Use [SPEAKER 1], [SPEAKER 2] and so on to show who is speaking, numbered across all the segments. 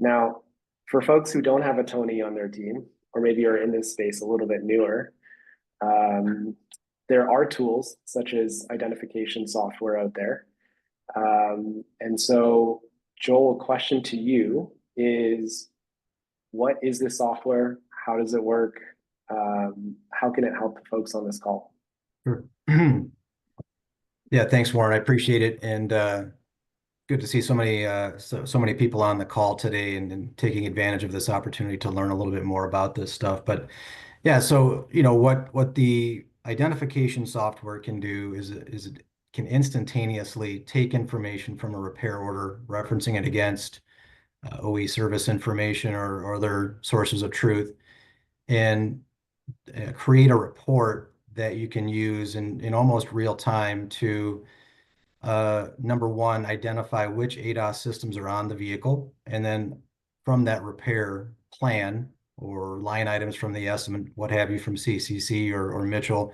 [SPEAKER 1] Now, for folks who don't have a Tony on their team, or maybe are in this space a little bit newer, um, there are tools such as identification software out there. And so, Joel, a question to you is, what is this software? How does it work? How can it help the folks on this call?
[SPEAKER 2] Sure. Yeah, thanks, Warren. I appreciate it, and good to see so many people on the call today and taking advantage of this opportunity to learn a little bit more about this stuff. But yeah, so what the identification software can do is it can instantaneously take information from a repair order, referencing it against OE service information or other sources of truth, and create a report that you can use in almost real time to number one, identify which ADAS systems are on the vehicle, and then from that repair plan or line items from the estimate, what have you, from CCC or Mitchell,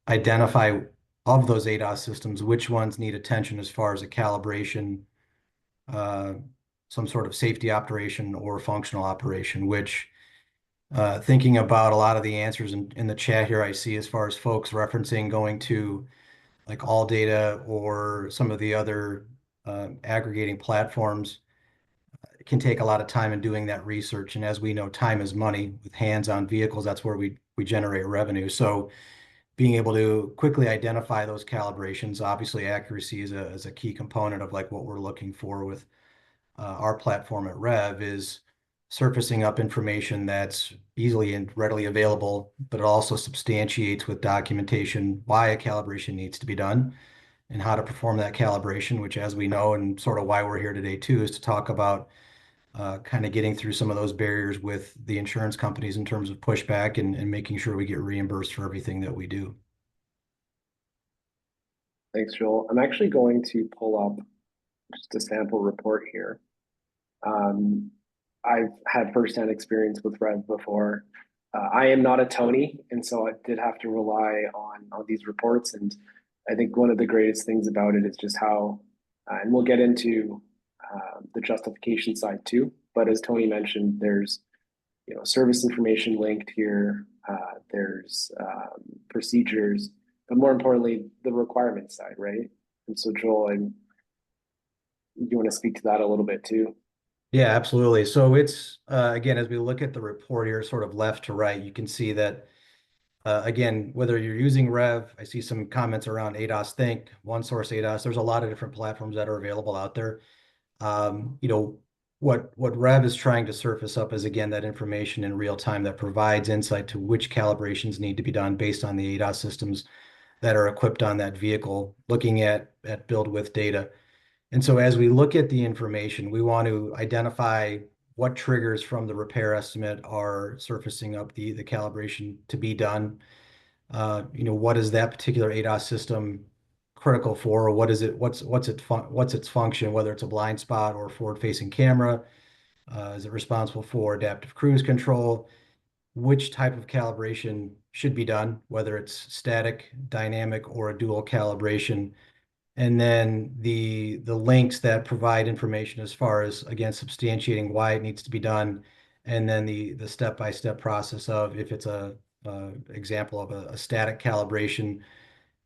[SPEAKER 2] identify of those ADAS systems, which ones need attention as far as a calibration, uh, some sort of safety operation or functional operation, which thinking about a lot of the answers in the chat here, I see as far as folks referencing going to like all data or some of the other aggregating platforms. It can take a lot of time in doing that research. And as we know, time is money. With hands-on vehicles, that's where we generate revenue. So being able to quickly identify those calibrations, obviously accuracy is a key component of like what we're looking for with our platform at Rev, is surfacing up information that's easily and readily available, but it also substantiates with documentation why a calibration needs to be done and how to perform that calibration, which, as we know, and sort of why we're here today too, is to talk about kind of getting through some of those barriers with the insurance companies in terms of pushback and making sure we get reimbursed for everything that we do.
[SPEAKER 1] Thanks, Joel. I'm actually going to pull up just a sample report here. Um, I've had firsthand experience with Rev before. I am not a Tony, and so I did have to rely on these reports. And I think one of the greatest things about it is just how, and we'll get into the justification side too. But as Tony mentioned, there's service information linked here. There's procedures, but more importantly, the requirement side, right? And so, Joel, you want to speak to that a little bit too?
[SPEAKER 2] Yeah, absolutely. So it's again, as we look at the report here, sort of left to right, you can see that again, whether you're using Rev, I see some comments around ADAS Think, one source ADAS. There's a lot of different platforms that are available out there. You know, what Rev is trying to surface up is again that information in real time that provides insight to which calibrations need to be done based on the ADAS systems that are equipped on that vehicle, looking at build with data. And so as we look at the information, we want to identify what triggers from the repair estimate are surfacing up the calibration to be done. What is that particular ADAS system critical for? Or what is it? What's its function? Whether it's a blind spot or forward-facing camera, is it responsible for adaptive cruise control? Which type of calibration should be done? Whether it's static, dynamic, or a dual calibration, and then the links that provide information as far as again substantiating why it needs to be done, and then the step-by-step process of if it's a example of a static calibration,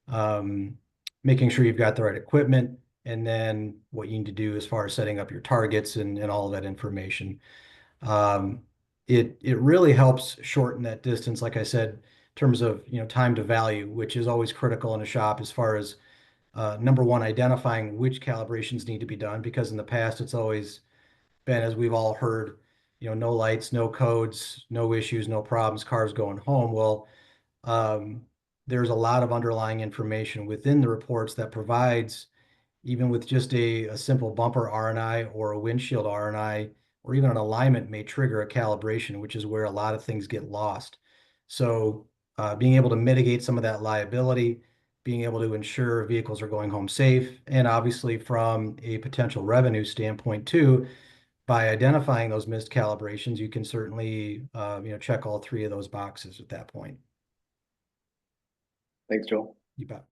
[SPEAKER 2] um, making sure you've got the right equipment, and then what you need to do as far as setting up your targets and all of that information. Um, it really helps shorten that distance, like I said, in terms of time to value, which is always critical in a shop as far as number one, identifying which calibrations need to be done, because in the past it's always been, as we've all heard, no lights, no codes, no issues, no problems, cars going home. Well, um, there's a lot of underlying information within the reports that provides, even with just a simple bumper R&I or a windshield R&I or even an alignment may trigger a calibration, which is where a lot of things get lost. So being able to mitigate some of that liability, being able to ensure vehicles are going home safe, and obviously from a potential revenue standpoint too, by identifying those missed calibrations, you can certainly check all three of those boxes at that point.
[SPEAKER 1] Thanks, Joel.
[SPEAKER 2] You bet.